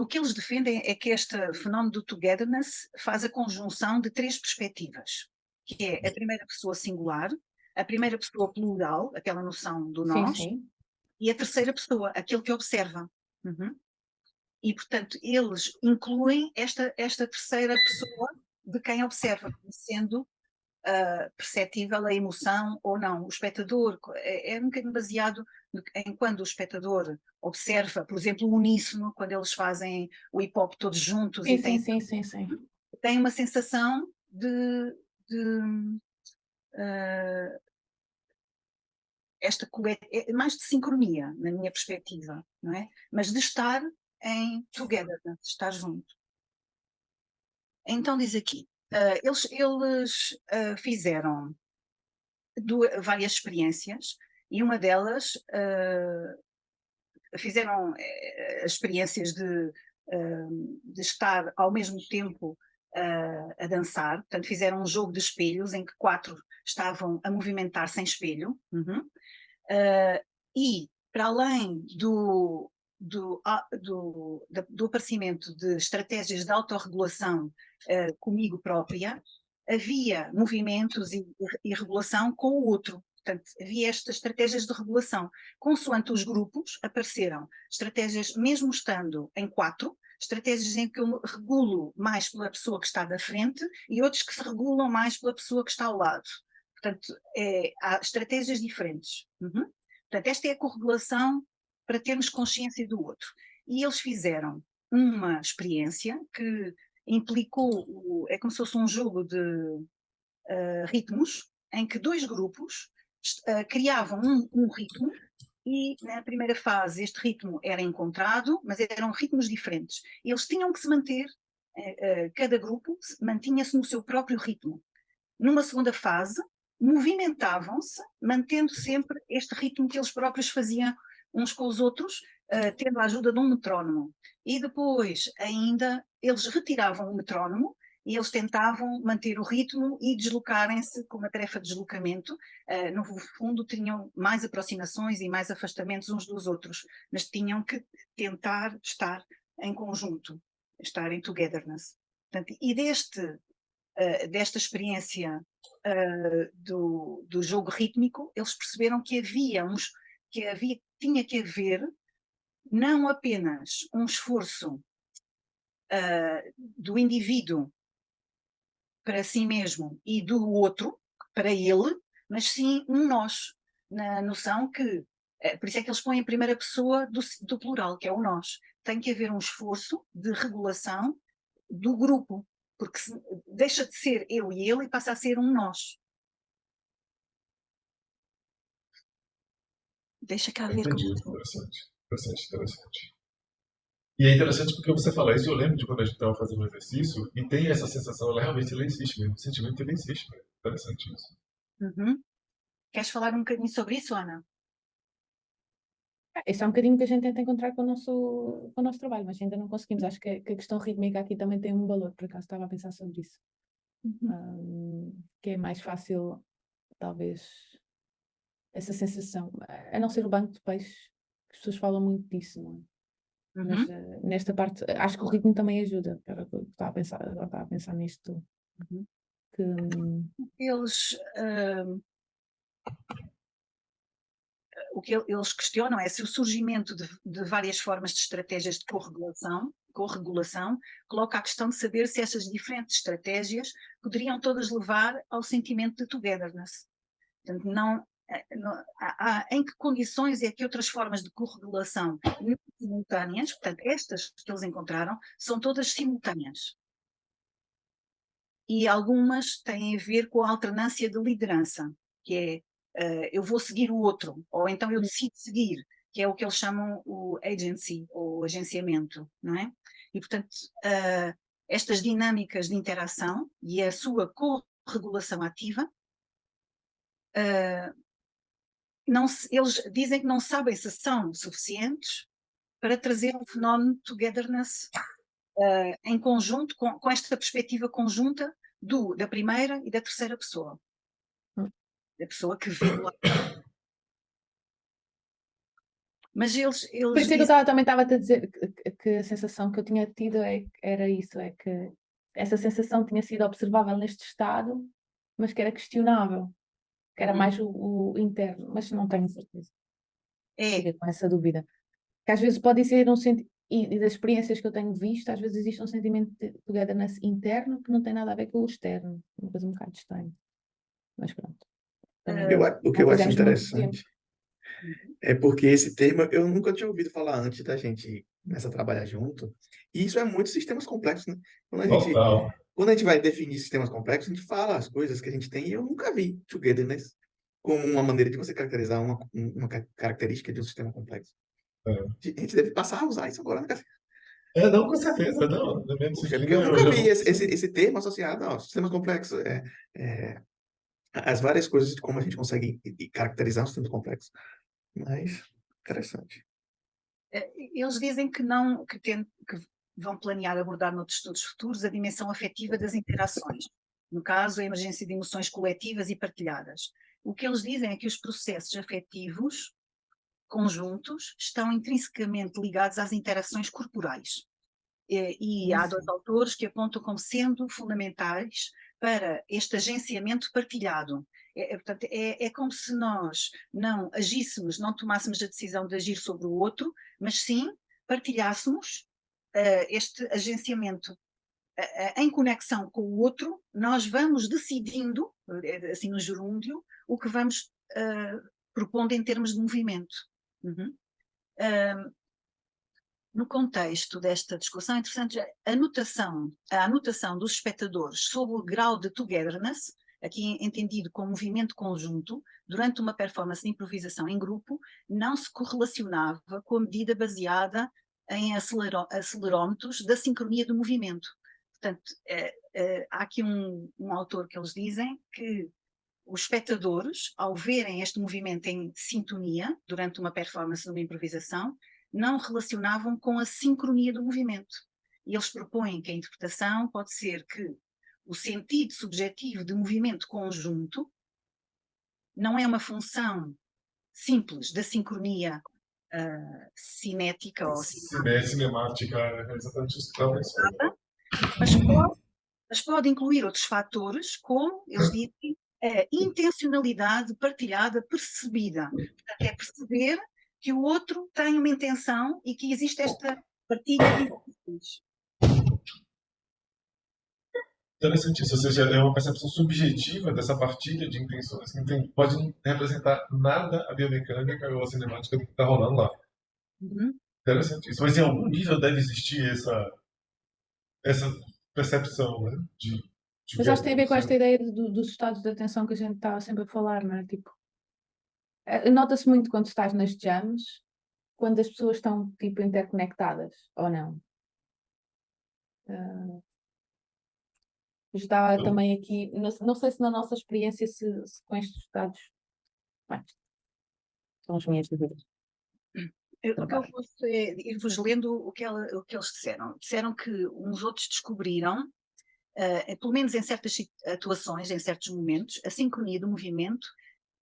o que eles defendem é que este fenómeno do togetherness faz a conjunção de três perspectivas, que é a primeira pessoa singular, a primeira pessoa plural, aquela noção do Sim, nós, sim. e a terceira pessoa, aquele que observa. Uhum. E, portanto, eles incluem esta terceira pessoa de quem observa, sendo perceptível a emoção ou não. O espectador é um bocadinho baseado em quando o espectador observa, por exemplo, o uníssono, quando eles fazem o hip-hop todos juntos Sim, e sim, sim, sim, sim. tem uma sensação de mais de sincronia, na minha perspectiva, não é? Mas de estar em together, de estar junto. Então diz aqui, eles fizeram várias experiências e uma delas fizeram experiências de estar ao mesmo tempo a dançar, portanto fizeram um jogo de espelhos em que 4 estavam a movimentar sem espelho, e para além do aparecimento de estratégias de autorregulação comigo própria, havia movimentos e regulação com o outro. Portanto, havia estas estratégias de regulação. Consoante os grupos, apareceram estratégias, mesmo estando em 4, estratégias em que eu me regulo mais pela pessoa que está da frente e outros que se regulam mais pela pessoa que está ao lado. Portanto, há estratégias diferentes. Uhum. Portanto, esta é a corregulação para termos consciência do outro. E eles fizeram uma experiência que implicou, é como se fosse um jogo de ritmos, em que 2 grupos criavam um ritmo e na primeira fase este ritmo era encontrado, mas eram ritmos diferentes. Eles tinham que se manter, cada grupo mantinha-se no seu próprio ritmo. Numa segunda fase, movimentavam-se, mantendo sempre este ritmo que eles próprios faziam uns com os outros, tendo a ajuda de um metrónomo. E depois, ainda, eles retiravam o metrónomo e eles tentavam manter o ritmo e deslocarem-se com uma tarefa de deslocamento. No fundo, tinham mais aproximações e mais afastamentos uns dos outros, mas tinham que tentar estar em conjunto, estar em togetherness. Portanto, e desta experiência do jogo rítmico, eles perceberam que tinha que haver não apenas um esforço do indivíduo para si mesmo e do outro para ele, mas sim um nós, na noção que, por isso é que eles põem a primeira pessoa do plural, que é o nós. Tem que haver um esforço de regulação do grupo, porque deixa de ser eu e ele e passa a ser um nós. Deixa cá ver como. Entendi, interessante, interessante, interessante. E é interessante porque você fala isso, eu lembro de quando a gente estava fazendo um exercício e tem essa sensação, ela realmente ela existe mesmo, o sentimento ele existe mesmo. Interessante isso. Uhum. Queres falar um bocadinho sobre isso, Ana? Isso é um bocadinho que a gente tenta encontrar com o nosso trabalho, mas ainda não conseguimos. Acho que a questão rítmica aqui também tem um valor, por acaso estava a pensar sobre isso. Que é mais fácil, talvez, essa sensação. A não ser o banco de peixe, que as pessoas falam muito disso, não é? Mas nesta parte, acho que o ritmo também ajuda. Agora estava a pensar nisto. Que, o que eles questionam é se o surgimento de várias formas de estratégias de corregulação coloca a questão de saber se essas diferentes estratégias poderiam todas levar ao sentimento de togetherness. Portanto, em que condições é que outras formas de corregulação simultâneas, portanto, estas que eles encontraram, são todas simultâneas. E algumas têm a ver com a alternância de liderança, que é eu vou seguir o outro, ou então eu decido seguir, que é o que eles chamam o agency, ou agenciamento, não é? E, portanto, estas dinâmicas de interação e a sua corregulação ativa, eles dizem que não sabem se são suficientes para trazer um fenómeno de togetherness em conjunto, com esta perspectiva conjunta da primeira e da terceira pessoa. Da pessoa que vê do lado. Mas Por isso é que eu também estava a dizer que a sensação que eu tinha tido era isso, é que essa sensação tinha sido observável neste estado, mas que era questionável, que era mais o interno, mas não tenho certeza. Fica com essa dúvida. Que às vezes pode ser um sentimento, e das experiências que eu tenho visto, às vezes existe um sentimento de togetherness interno que não tem nada a ver com o externo, uma coisa um bocado estranha. Mas pronto. O que eu acho fizemos muito tempo. interessante é porque esse termo eu nunca tinha ouvido falar antes da gente começar a trabalhar junto. E isso é muito sistemas complexos, né? Total. Quando a gente vai definir sistemas complexos, a gente fala as coisas que a gente tem e eu nunca vi togetherness como uma maneira de você caracterizar uma característica de um sistema complexo. É. A gente deve passar a usar isso agora, né? Não, com certeza, não. No mesmo Puxa, sentido, porque eu nunca vi já- esse termo associado a sistemas complexos. As várias coisas de como a gente consegue caracterizar um sistema complexo. Mas, interessante. Eles dizem que não, que vão planear abordar noutros estudos futuros a dimensão afetiva das interações. No caso, a emergência de emoções coletivas e partilhadas. O que eles dizem é que os processos afetivos conjuntos estão intrinsecamente ligados às interações corporais. E há dois autores que apontam como sendo fundamentais para este agenciamento partilhado. Portanto, é como se nós não agíssemos, não tomássemos a decisão de agir sobre o outro, mas sim partilhássemos este agenciamento. Em conexão com o outro, nós vamos decidindo, assim no gerúndio, o que vamos propondo em termos de movimento. Uhum. No contexto desta discussão, é interessante a anotação dos espectadores sobre o grau de togetherness, aqui entendido como movimento conjunto, durante uma performance de improvisação em grupo, não se correlacionava com a medida baseada em acelerómetros da sincronia do movimento. Portanto, há aqui um autor que eles dizem que os espectadores, ao verem este movimento em sintonia, durante uma performance de uma improvisação, não relacionavam com a sincronia do movimento. E eles propõem que a interpretação pode ser que o sentido subjetivo de movimento conjunto não é uma função simples da sincronia cinética ou cinemática, exatamente isso que estava pensando. mas pode incluir outros fatores, como eles dizem, a intencionalidade partilhada percebida. Portanto, é perceber que o outro tem uma intenção e que existe esta partilha de intenções. Interessante isso, ou seja, é uma percepção subjetiva dessa partilha de intenções que pode não representar nada a biomecânica ou a cinemática do que está rolando lá. Uhum. Interessante isso, mas em algum nível deve existir essa percepção, né? Mas acho que tem a ver com esta ideia dos estados de atenção que a gente estava sempre a falar, não é? Tipo, nota-se muito quando estás nas jams, quando as pessoas estão tipo interconectadas ou não. Estava também aqui, não sei se na nossa experiência se com estes estados, bem, são as minhas dúvidas. O que eu posso é ir-vos lendo o que eles disseram. Disseram que uns outros descobriram, pelo menos em certas atuações, em certos momentos, a sincronia do movimento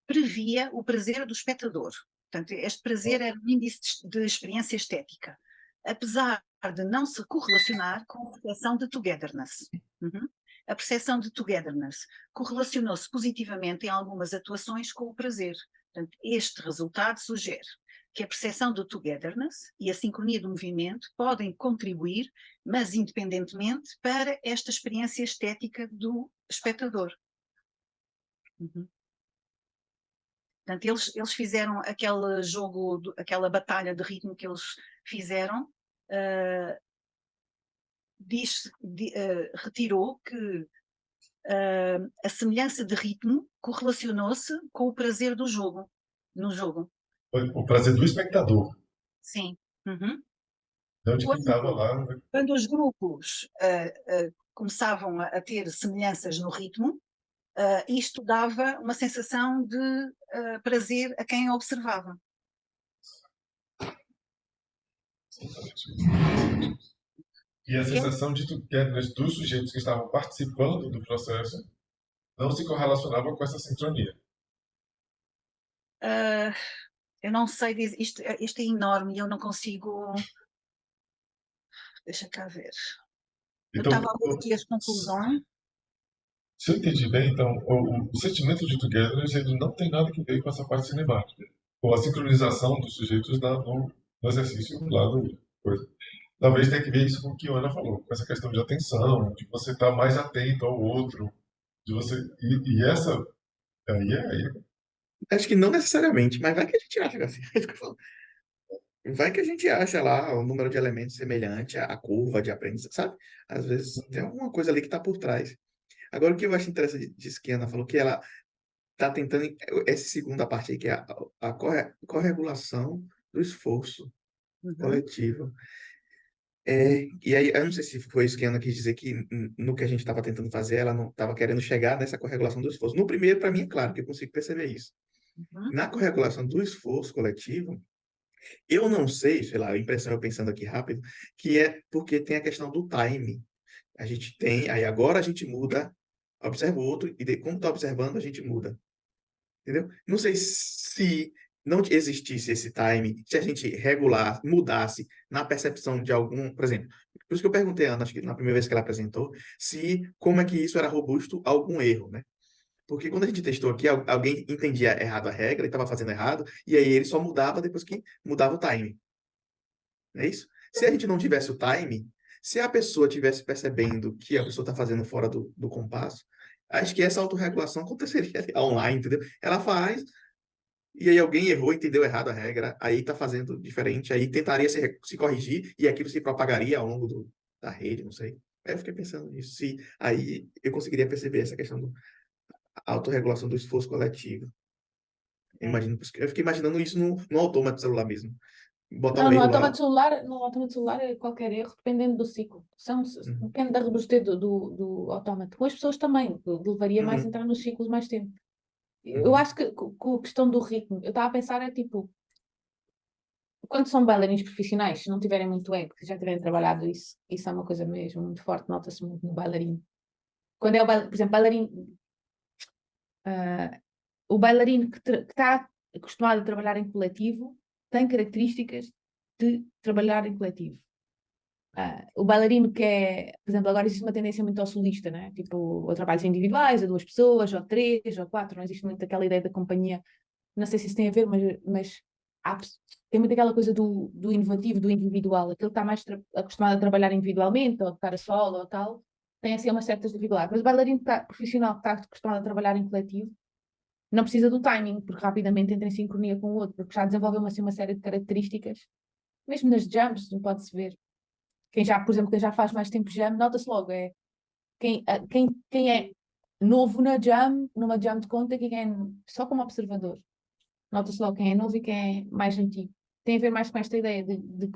previa o prazer do espectador. Portanto, este prazer era um índice de experiência estética, apesar de não se correlacionar com a percepção de togetherness. Uhum. A percepção de togetherness correlacionou-se positivamente em algumas atuações com o prazer. Portanto, este resultado sugere que a percepção do togetherness e a sincronia do movimento podem contribuir, mas independentemente, para esta experiência estética do espectador. Uhum. Portanto, eles fizeram aquele jogo, aquela batalha de ritmo que eles fizeram, retirou que a semelhança de ritmo correlacionou-se com o prazer do jogo, no jogo. O prazer do espectador. Sim. Uhum. Não de quem estava lá. Quando os grupos começavam a ter semelhanças no ritmo, isto dava uma sensação de prazer a quem observava. E a sensação de togetherness dos sujeitos que estavam participando do processo não se correlacionava com essa sincronia. Eu não sei dizer, isto é enorme e eu não consigo. Deixa cá ver. Eu Então, estava a ver aqui as conclusões. se eu entendi bem, então, o sentimento de togetherness ele não tem nada a ver com essa parte cinemática, com a sincronização dos sujeitos no exercício lá do coisa. Talvez tenha que ver isso com o que a Ana falou, com essa questão de atenção, de você estar mais atento ao outro, de você e essa aí Acho que não necessariamente, mas vai que a gente acha, Garcia. É isso que eu falo. Vai que a gente acha lá o número de elementos semelhante à curva de aprendizagem, sabe? Às vezes tem alguma coisa ali que está por trás. Agora, o que eu acho interessante disso que a Ana falou, que ela está tentando, essa segunda parte aí, que é a corregulação do esforço Uhum. coletivo. E aí, eu não sei se foi isso que a Ana quis dizer, que no que a gente estava tentando fazer, ela não estava querendo chegar nessa corregulação do esforço. No primeiro, para mim, é claro que eu consigo perceber isso. Uhum. Na corregulação do esforço coletivo, eu não sei, sei lá, a impressão, eu pensando aqui rápido, que é porque tem a questão do time. A gente tem, aí agora a gente muda, observa o outro, e como está observando, a gente muda. Entendeu? Não sei se não existisse esse time, se a gente mudasse na percepção de algum, por exemplo, por isso que eu perguntei a Ana, acho que na primeira vez que ela apresentou, se como é que isso era robusto a algum erro, né? Porque quando a gente testou aqui, alguém entendia errado a regra e estava fazendo errado, e aí ele só mudava depois que mudava o time. Não é isso? Se a gente não tivesse o time, se a pessoa tivesse percebendo que a pessoa está fazendo fora do compasso, acho que essa autorregulação aconteceria online, entendeu? Ela faz, e aí alguém errou, entendeu errado a regra, aí está fazendo diferente, aí tentaria se corrigir, e aquilo se propagaria ao longo da rede, não sei. Aí eu fiquei pensando nisso, se aí eu conseguiria perceber essa questão da autorregulação do esforço coletivo. Eu fiquei imaginando isso no autômato do celular mesmo. Botar Não, um erro lá. no autómato celular é qualquer erro, dependendo do ciclo. Uhum. Depende da robustez do autómato. Com as pessoas também, levaria mais a Uhum. entrar nos ciclos mais tempo. Eu uhum, acho que com a questão do ritmo, eu estava a pensar, é tipo, quando são bailarinos profissionais, se não tiverem muito ego, se já tiverem trabalhado isso é uma coisa mesmo muito forte, nota-se muito no bailarino. Quando é por exemplo, o bailarino que está acostumado a trabalhar em coletivo tem características de trabalhar em coletivo. O bailarino que é, por exemplo, agora existe uma tendência muito ao solista, né? Tipo, ou trabalhos individuais, a 2 pessoas, ou 3, ou 4, não existe muito aquela ideia da companhia. Não sei se isso tem a ver, mas tem muito aquela coisa do inovativo, do individual. Aquele que está mais acostumado a trabalhar individualmente, ou tocar a solo, ou tal, tem assim umas certas dificuldades. Mas o bailarino profissional que está acostumado a trabalhar em coletivo não precisa do timing, porque rapidamente entra em sincronia com o outro, porque já desenvolveu assim, uma série de características, mesmo nas jumps, não pode-se ver. Por exemplo, quem já faz mais tempo jam, nota-se logo, quem é novo na jam, numa jam de conta, quem é só como observador. Nota-se logo quem é novo e quem é mais antigo. Tem a ver mais com esta ideia de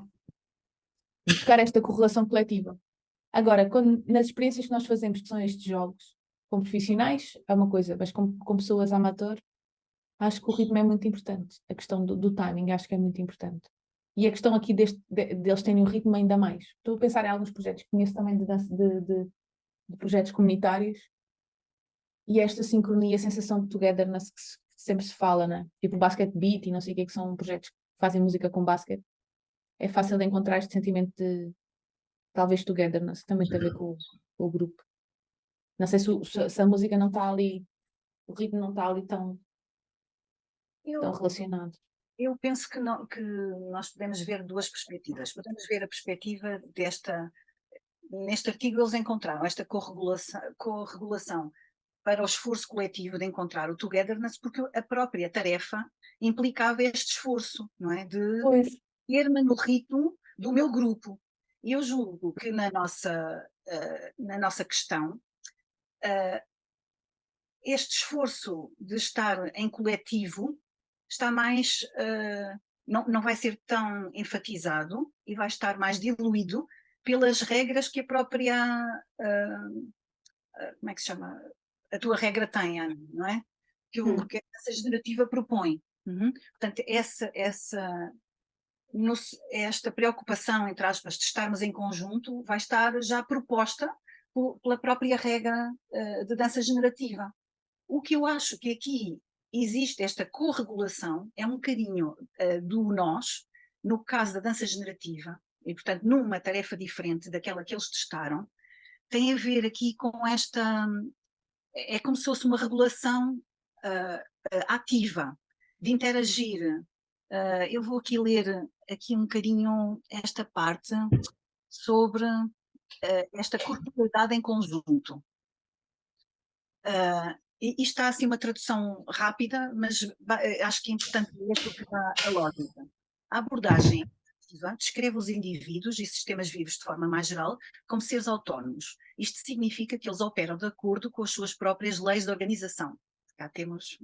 buscar esta correlação coletiva. Agora, nas experiências que nós fazemos, que são estes jogos, com profissionais, é uma coisa, mas com pessoas amateur, acho que o ritmo é muito importante. A questão do timing, acho que é muito importante. E a questão aqui deles terem o ritmo ainda mais. Estou a pensar em alguns projetos que conheço também de dança, de projetos comunitários, e esta sincronia, a sensação de togetherness que sempre se fala, né? Tipo basket beat e não sei o que são projetos que fazem música com basket. É fácil de encontrar este sentimento de, talvez, togetherness, que também tem a ver com o grupo. Não sei se a música não está ali, o ritmo não está ali tão Eu, relacionado. eu penso que nós podemos ver duas perspectivas. Podemos ver a perspectiva neste artigo eles encontraram esta corregulação para o esforço coletivo de encontrar o togetherness, porque a própria tarefa implicava este esforço, não é? De Pois. ter-me no ritmo do meu grupo. E eu julgo que na nossa questão, este esforço de estar em coletivo está mais, não vai ser tão enfatizado e vai estar mais diluído pelas regras que a própria, como é que se chama? A tua regra tem, Ana, não é? Que essa generativa propõe. Uhum. Portanto, esta preocupação, entre aspas, de estarmos em conjunto, vai estar já proposta pela própria regra de dança generativa. O que eu acho que aqui existe esta corregulação, é um bocadinho do nós, no caso da dança generativa, e portanto numa tarefa diferente daquela que eles testaram, tem a ver aqui com esta, é como se fosse uma regulação ativa, de interagir. Eu vou aqui ler aqui um bocadinho esta parte sobre esta corporalidade em conjunto. Isto está assim uma tradução rápida, mas acho que é importante ler porque dá a lógica. A abordagem descreve os indivíduos e sistemas vivos de forma mais geral como seres autónomos. Isto significa que eles operam de acordo com as suas próprias leis de organização. Cá temos.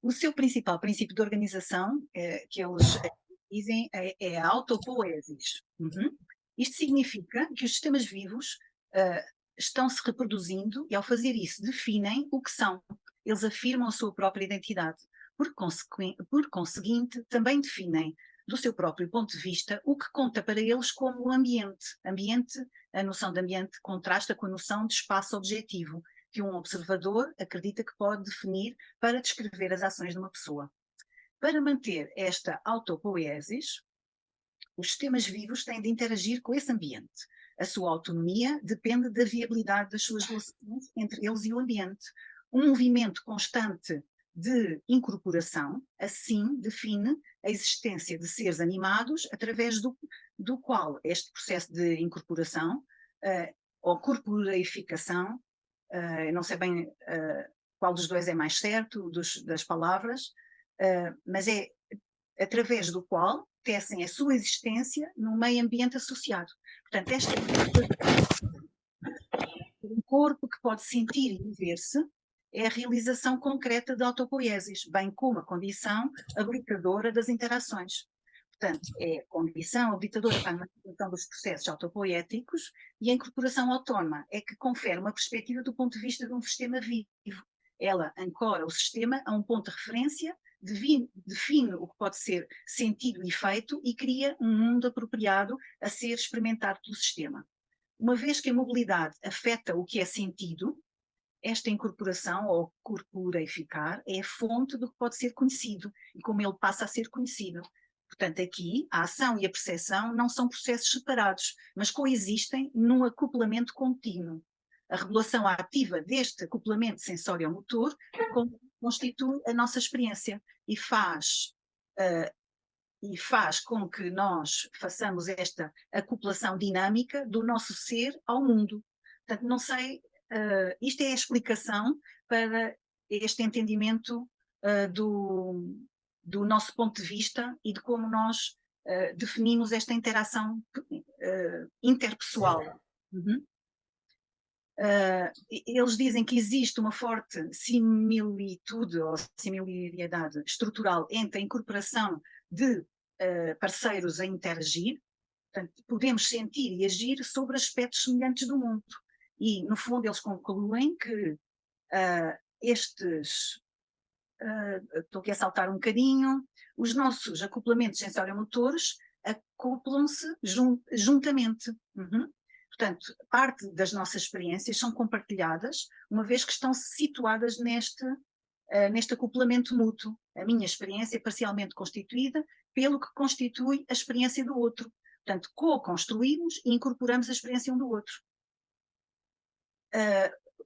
O seu principal princípio de organização, que eles dizem, é a autopoiesis. Isto significa que os sistemas vivos estão se reproduzindo e, ao fazer isso, definem o que são. Eles afirmam a sua própria identidade. Por conseguinte, também definem, do seu próprio ponto de vista, o que conta para eles como ambiente. A noção de ambiente contrasta com a noção de espaço objetivo, que um observador acredita que pode definir para descrever as ações de uma pessoa. Para manter esta autopoiesis, os sistemas vivos têm de interagir com esse ambiente. A sua autonomia depende da viabilidade das suas relações entre eles e o ambiente. Um movimento constante de incorporação, assim, define a existência de seres animados através do qual este processo de incorporação ou corporeificação, eu não sei bem qual dos dois é mais certo, das palavras, mas é através do qual tecem a sua existência no meio ambiente associado. Portanto, esta um corpo que pode sentir e mover-se é a realização concreta da autopoiesis, bem como a condição habilitadora das interações. Portanto, é a condição habilitadora para a manifestação dos processos autopoéticos e a incorporação autónoma é que confere uma perspectiva do ponto de vista de um sistema vivo. Ela ancora o sistema a um ponto de referência, define o que pode ser sentido e feito e cria um mundo apropriado a ser experimentado pelo sistema. Uma vez que a mobilidade afeta o que é sentido, esta incorporação ou corporeificar é a fonte do que pode ser conhecido e como ele passa a ser conhecido. Portanto, aqui a ação e a percepção não são processos separados, mas coexistem num acoplamento contínuo. A regulação ativa deste acoplamento sensório-motor constitui a nossa experiência e faz com que nós façamos esta acoplação dinâmica do nosso ser ao mundo. Portanto, não sei, isto é a explicação para este entendimento do nosso ponto de vista e de como nós definimos esta interação interpessoal. Eles dizem que existe uma forte similitude ou similaridade estrutural entre a incorporação de parceiros a interagir, portanto, podemos sentir e agir sobre aspectos semelhantes do mundo. E, no fundo, eles concluem que estou aqui a saltar um bocadinho, os nossos acoplamentos sensório-motores acoplam-se juntamente. Portanto, parte das nossas experiências são compartilhadas, uma vez que estão situadas neste acoplamento mútuo. A minha experiência é parcialmente constituída pelo que constitui a experiência do outro. Portanto, co-construímos e incorporamos a experiência um do outro.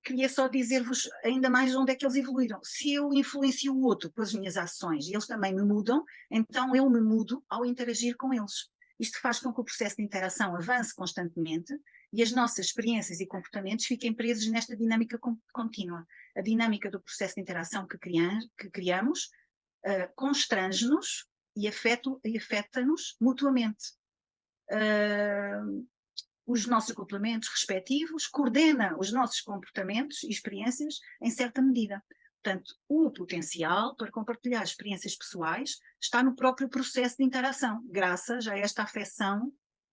Queria só dizer-vos ainda mais onde é que eles evoluíram. Se eu influencio o outro pelas minhas ações e eles também me mudam, então eu me mudo ao interagir com eles. Isto faz com que o processo de interação avance constantemente e as nossas experiências e comportamentos fiquem presos nesta dinâmica contínua. A dinâmica do processo de interação que criamos constrange-nos e afeta-nos mutuamente. Os nossos acoplamentos respectivos coordenam os nossos comportamentos e experiências em certa medida. Portanto, o potencial para compartilhar experiências pessoais está no próprio processo de interação, graças a esta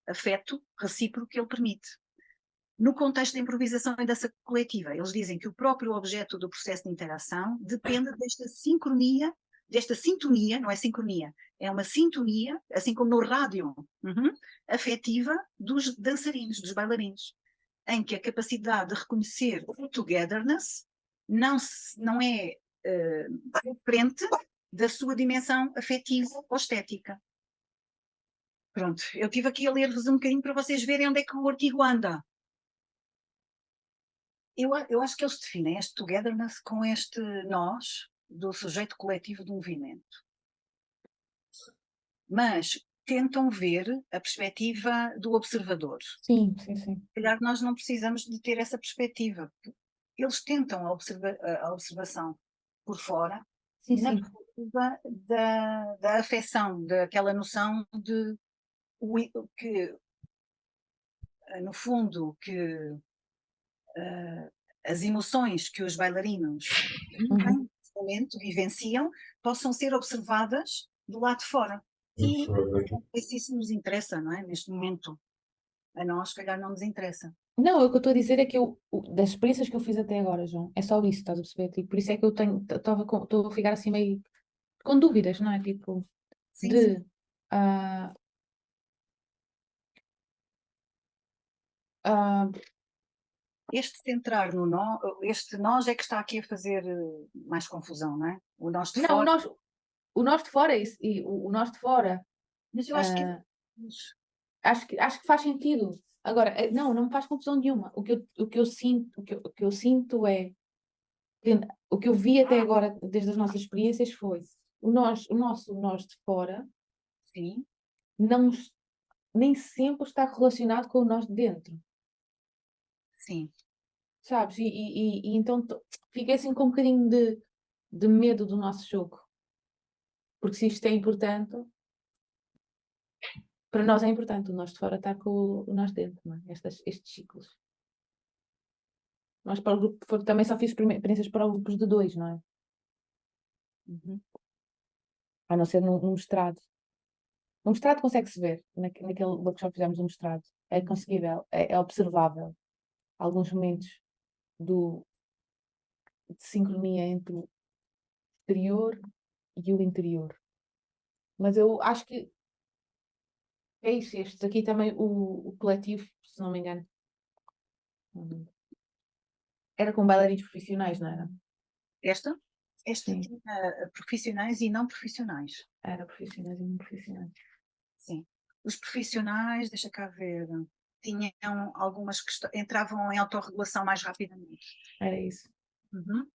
afeto recíproco que ele permite. No contexto da improvisação e dança coletiva, eles dizem que o próprio objeto do processo de interação depende desta sintonia, não é sincronia, é uma sintonia, assim como no rádio, afetiva dos dançarinos, dos bailarinos, em que a capacidade de reconhecer o togetherness não é diferente da sua dimensão afetiva ou estética. Pronto, eu estive aqui a ler-vos um bocadinho para vocês verem onde é que o artigo anda. Eu acho que eles definem este togetherness com este nós do sujeito coletivo do movimento. Mas tentam ver a perspectiva do observador. Sim, sim, sim. Se calhar nós não precisamos de ter essa perspectiva. Eles tentam a observação por fora, Sim, na sim. perspectiva da afecção, daquela noção de que, no fundo, que as emoções que os bailarinos vivem, nesse momento, vivenciam, possam ser observadas do lado de fora. E não sei se isso nos interessa, não é? Neste momento, a nós, se calhar, não nos interessa. Não, o que eu estou a dizer é que das experiências que eu fiz até agora, João, é só isso, estás a perceber? Tipo, por isso é que eu estou a ficar assim meio com dúvidas, não é? Tipo, Sim, de sim. ah, ah, Este centrar no nó, este nós é que está aqui a fazer mais confusão, não é? O nós de não, fora. o nós de fora e o nós de fora, Mas eu acho que acho que faz sentido. Agora, não me faz confusão nenhuma. O que eu sinto, o que eu sinto é que o que eu vi até agora, desde as nossas experiências, foi o nosso nós de fora sim, não, nem sempre está relacionado com o nós de dentro, sim. sabes? E então fiquei assim com um bocadinho de medo do nosso jogo. Porque se isto é importante, para nós é importante o nós de fora estar com o nós de dentro, não é? Estes ciclos. Nós para o grupo, também só fiz experiências para grupos de 2, não é? Uhum. A não ser num mestrado. No mestrado consegue-se ver, naquele workshop fizemos um mestrado. É conseguível, é observável alguns momentos de sincronia entre o exterior e o interior. Mas eu acho que é isso. Este aqui também, o coletivo, se não me engano, era com bailarinos profissionais, não era? Esta Sim, tinha profissionais e não profissionais. era profissionais e não profissionais. Sim. Os profissionais, deixa cá ver, tinham algumas que entravam em autorregulação mais rapidamente. Era isso. Uhum.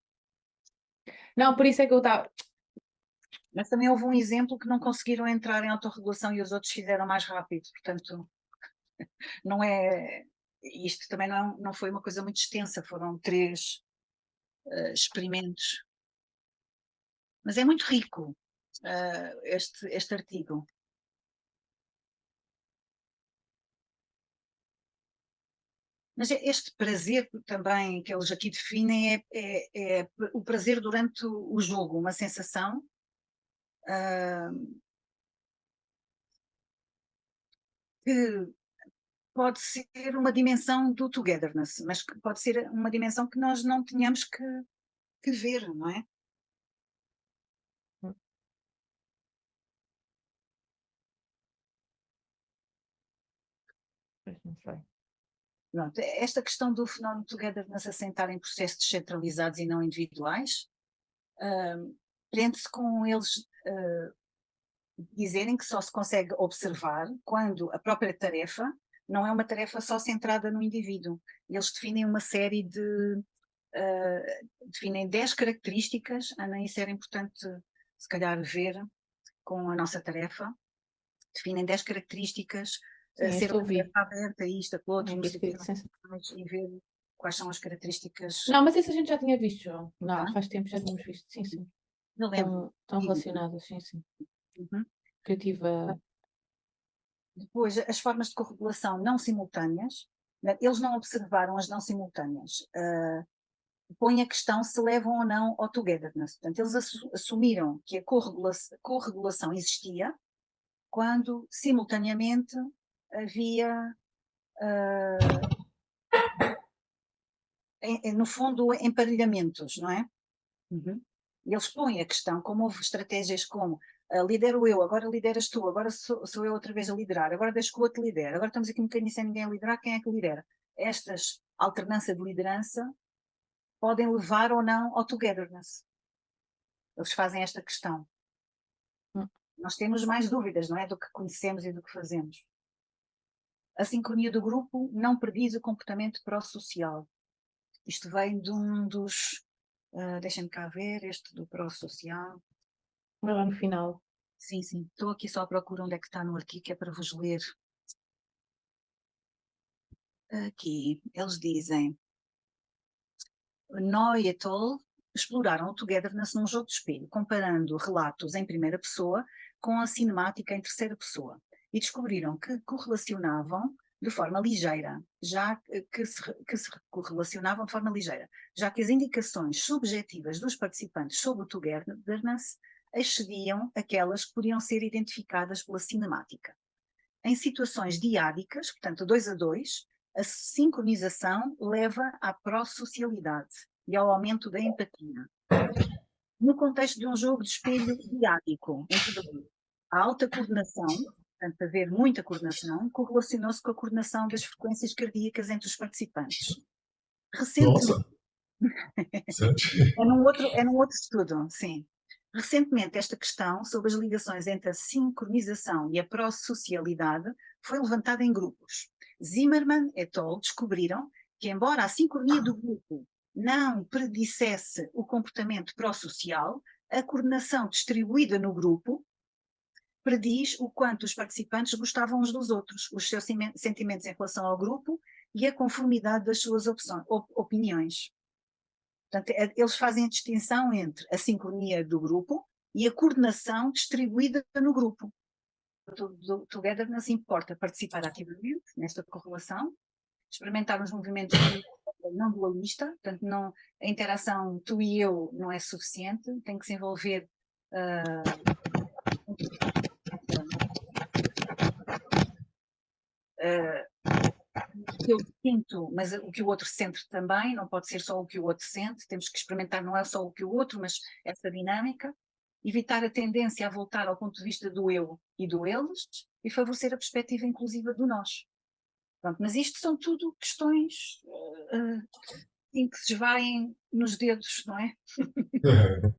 Não, por isso é que eu estava. Mas também houve um exemplo que não conseguiram entrar em autorregulação e os outros fizeram mais rápido. Portanto, não é. Isto também não foi uma coisa muito extensa, foram 3 experimentos. Mas é muito rico este artigo. Mas este prazer também que eles aqui definem é o prazer durante o jogo, uma sensação que pode ser uma dimensão do togetherness, mas que pode ser uma dimensão que nós não tenhamos que ver, não é? Pois não sei. Pronto, esta questão do fenómeno togetherness assentar em processos descentralizados e não individuais prende-se com eles dizerem que só se consegue observar quando a própria tarefa não é uma tarefa só centrada no indivíduo. Eles definem uma série definem 10 características, Ana, isso era importante se calhar ver com a nossa tarefa, definem 10 características, Sim, ser este uma eu vi. tarefa aberta, isto, aquilo, outro, É não aqui sei o quê, escrito, sim, sim. e ver quais são as características. Não, mas esse a gente já tinha visto, João. Não, Tá? faz tempo já tínhamos visto. Sim, sim. Eu lembro. Estão relacionadas, sim, sim. Uhum. Que eu tive a. Depois, as formas de corregulação não simultâneas, eles não observaram as não simultâneas. Põe a questão se levam ou não ao togetherness. Portanto, eles assumiram que a corregulação existia quando, simultaneamente, havia, no fundo, emparelhamentos, não é? Uhum. E eles põem a questão, como houve estratégias como lidero eu, agora lideras tu, agora sou eu outra vez a liderar, agora deixo que o outro lidera, agora estamos aqui um bocadinho sem ninguém a liderar, quem é que lidera? Estas alternâncias de liderança podem levar ou não ao togetherness. Eles fazem esta questão. Hum. Nós temos mais dúvidas, não é? Do que conhecemos e do que fazemos. A sincronia do grupo não prediz o comportamento pró-social. Isto vem de um dos... deixem-me cá ver, este do pró-social. Vai lá no final. Sim, sim. Estou aqui só à procura onde é que está no artigo, que é para vos ler. Aqui, eles dizem... Noy et al. Exploraram o togetherness num jogo de espelho, comparando relatos em primeira pessoa com a cinemática em terceira pessoa, e descobriram que correlacionavam de forma ligeira, já que se correlacionavam de forma ligeira, já que as indicações subjetivas dos participantes sobre o togetherness excediam aquelas que podiam ser identificadas pela cinemática. Em situações diádicas, portanto 2 a 2, a sincronização leva à pró-socialidade e ao aumento da empatia. No contexto de um jogo de espelho diádico, a alta coordenação, portanto, haver muita coordenação, correlacionou-se com a coordenação das frequências cardíacas entre os participantes. Recentemente, Nossa! Certo? é num outro estudo, sim. Recentemente, esta questão sobre as ligações entre a sincronização e a pró-socialidade foi levantada em grupos. Zimmerman et al. Descobriram que, embora a sincronia do grupo não predissesse o comportamento pró-social, a coordenação distribuída no grupo prediz o quanto os participantes gostavam uns dos outros, os seus sentimentos em relação ao grupo e a conformidade das suas opiniões. Portanto, eles fazem a distinção entre a sincronia do grupo e a coordenação distribuída no grupo. O togetherness importa participar ativamente nesta correlação, experimentar os movimentos não dualista, portanto, não, a interação tu e eu não é suficiente, tem que se envolver o que eu sinto, mas o que o outro sente também, não pode ser só o que o outro sente, temos que experimentar não é só o que o outro, mas essa dinâmica, evitar a tendência a voltar ao ponto de vista do eu e do eles e favorecer a perspectiva inclusiva do nós. Pronto, mas isto são tudo questões em que se esvaem nos dedos, não é?